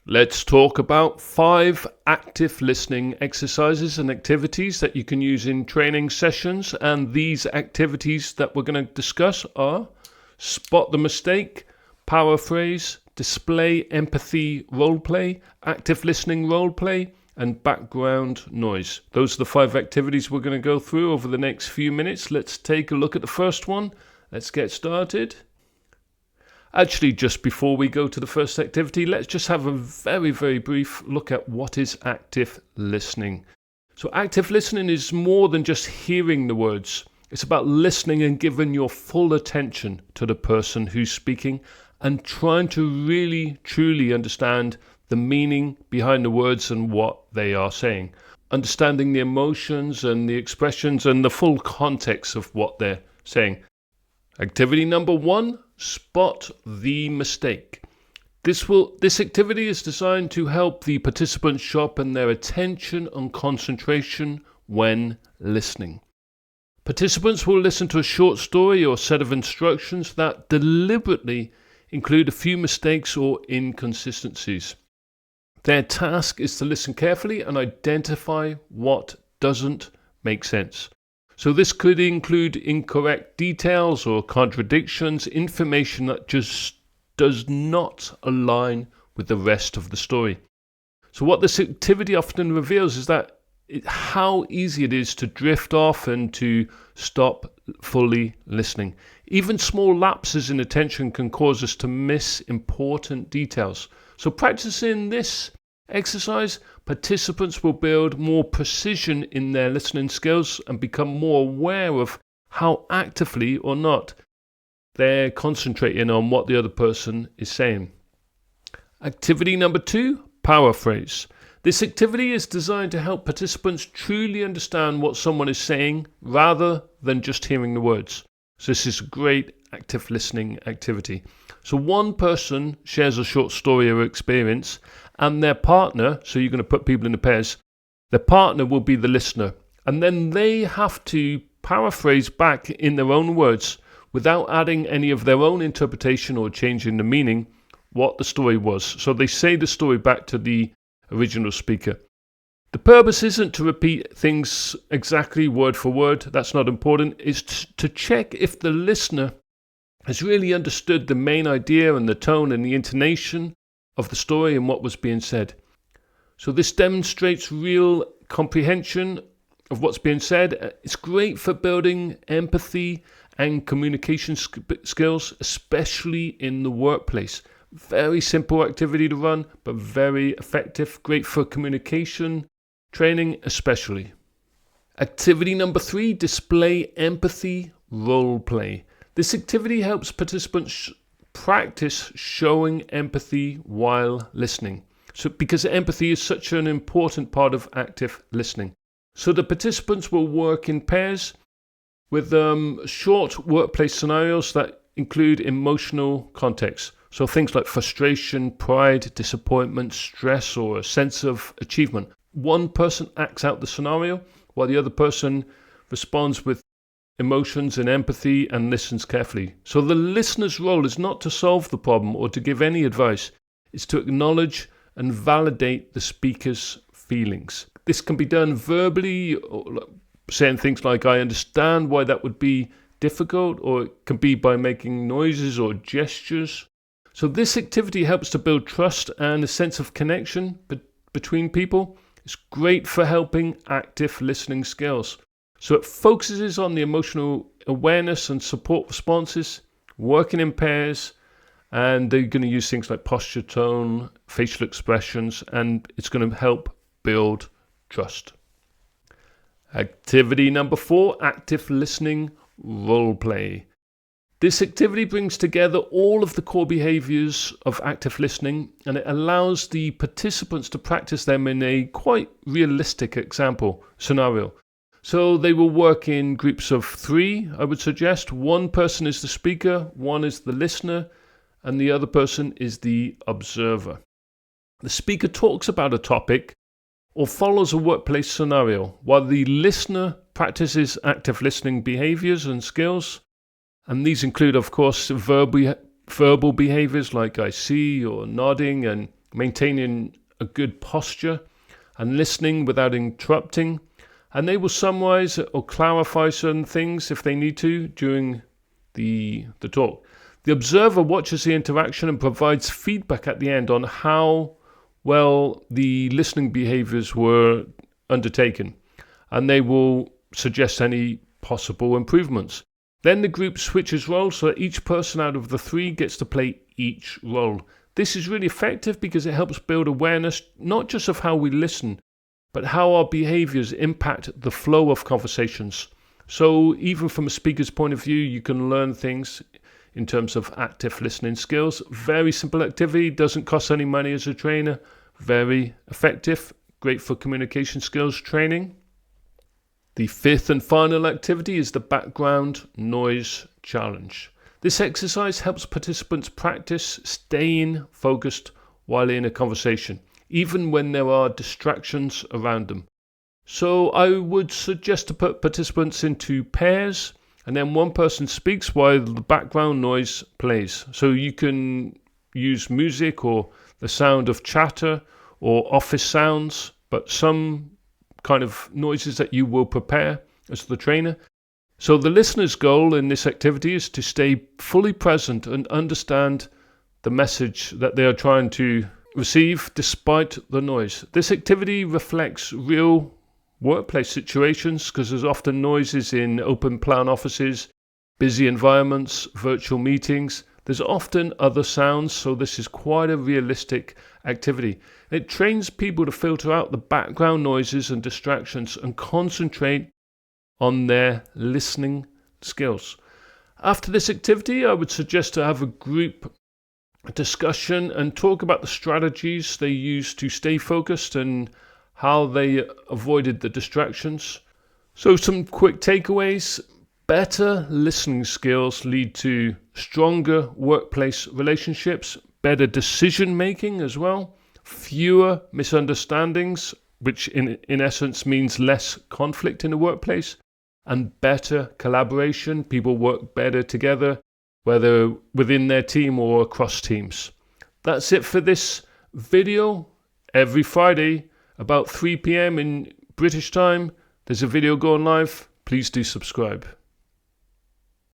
Let's talk about 5 active listening exercises and activities that you can use in training sessions. And these activities that we're going to discuss are spot the mistake, paraphrase, display empathy roleplay, active listening roleplay, and background noise. Those are the 5 activities we're going to go through over the next few minutes. Let's take a look at the first one. Let's get started. Actually, just before we go to the first activity, let's just have a very brief look at what is active listening. So active listening is more than just hearing the words. It's about listening and giving your full attention to the person who's speaking and trying to really, truly understand the meaning behind the words and what they are saying. Understanding the emotions and the expressions and the full context of what they're saying. Activity number 1, spot the mistake. This activity is designed to help the participants sharpen their attention and concentration when listening. Participants will listen to a short story or set of instructions that deliberately include a few mistakes or inconsistencies. Their task is to listen carefully and identify what doesn't make sense. So this could include incorrect details or contradictions, information that just does not align with the rest of the story. So what this activity often reveals is that how easy it is to drift off and to stop fully listening. Even small lapses in attention can cause us to miss important details. So practicing this exercise, participants will build more precision in their listening skills and become more aware of how actively or not they're concentrating on what the other person is saying. Activity number 2, paraphrase. This activity is designed to help participants truly understand what someone is saying rather than just hearing the words. So this is a great active listening activity. So one person shares a short story or experience, and their partner, so you're going to put people into pairs, their partner will be the listener. And then they have to paraphrase back in their own words without adding any of their own interpretation or changing the meaning, what the story was. So they say the story back to the original speaker. The purpose isn't to repeat things exactly word for word. That's not important. It's to check if the listener has really understood the main idea and the tone and the intonation of the story and what was being said. So this demonstrates real comprehension of what's being said. It's great for building empathy and communication skills, especially in the workplace. Very simple activity to run, but very effective. Great for communication training especially. Activity number 3, display empathy role play. This activity helps participants practice showing empathy while listening. So because empathy is such an important part of active listening. So the participants will work in pairs with short workplace scenarios that include emotional context. So things like frustration, pride, disappointment, stress, or a sense of achievement. One person acts out the scenario while the other person responds with emotions and empathy and listens carefully. So the listener's role is not to solve the problem or to give any advice. It's to acknowledge and validate the speaker's feelings. This can be done verbally, or saying things like, I understand why that would be difficult, or it can be by making noises or gestures. So this activity helps to build trust and a sense of connection between people. It's great for helping active listening skills. So it focuses on the emotional awareness and support responses, working in pairs, and they're going to use things like posture, tone, facial expressions, and it's going to help build trust. Activity number 4, active listening role play. This activity brings together all of the core behaviours of active listening, and it allows the participants to practice them in a quite realistic scenario. So they will work in groups of 3, I would suggest. One person is the speaker, one is the listener, and the other person is the observer. The speaker talks about a topic or follows a workplace scenario, while the listener practices active listening behaviours and skills. And these include, of course, verbally verbal behaviours like I see or nodding, and maintaining a good posture and listening without interrupting. And they will summarize or clarify certain things if they need to during the talk. The observer watches the interaction and provides feedback at the end on how well the listening behaviours were undertaken, and they will suggest any possible improvements. Then the group switches roles so that each person out of the three gets to play each role. This is really effective because it helps build awareness not just of how we listen, but how our behaviours impact the flow of conversations. So even from a speaker's point of view, you can learn things in terms of active listening skills. Very simple activity, doesn't cost any money as a trainer, very effective, great for communication skills training. The fifth and final activity is the background noise challenge. This exercise helps participants practice staying focused while in a conversation, even when there are distractions around them. So I would suggest to put participants into pairs, and then one person speaks while the background noise plays. So you can use music or the sound of chatter or office sounds, but some kind of noises that you will prepare as the trainer. So the listener's goal in this activity is to stay fully present and understand the message that they are trying to receive despite the noise. This activity reflects real workplace situations because there's often noises in open plan offices, busy environments, virtual meetings. There's often other sounds, so this is quite a realistic activity. It trains people to filter out the background noises and distractions and concentrate on their listening skills. After this activity, I would suggest to have a group discussion and talk about the strategies they use to stay focused and how they avoided the distractions. So some quick takeaways. Better listening skills lead to stronger workplace relationships, better decision making as well, fewer misunderstandings, which in essence means less conflict in the workplace, and better collaboration. People work better together, whether within their team or across teams. That's it for this video. Every Friday, about 3 p.m. in British time, there's a video going live. Please do subscribe.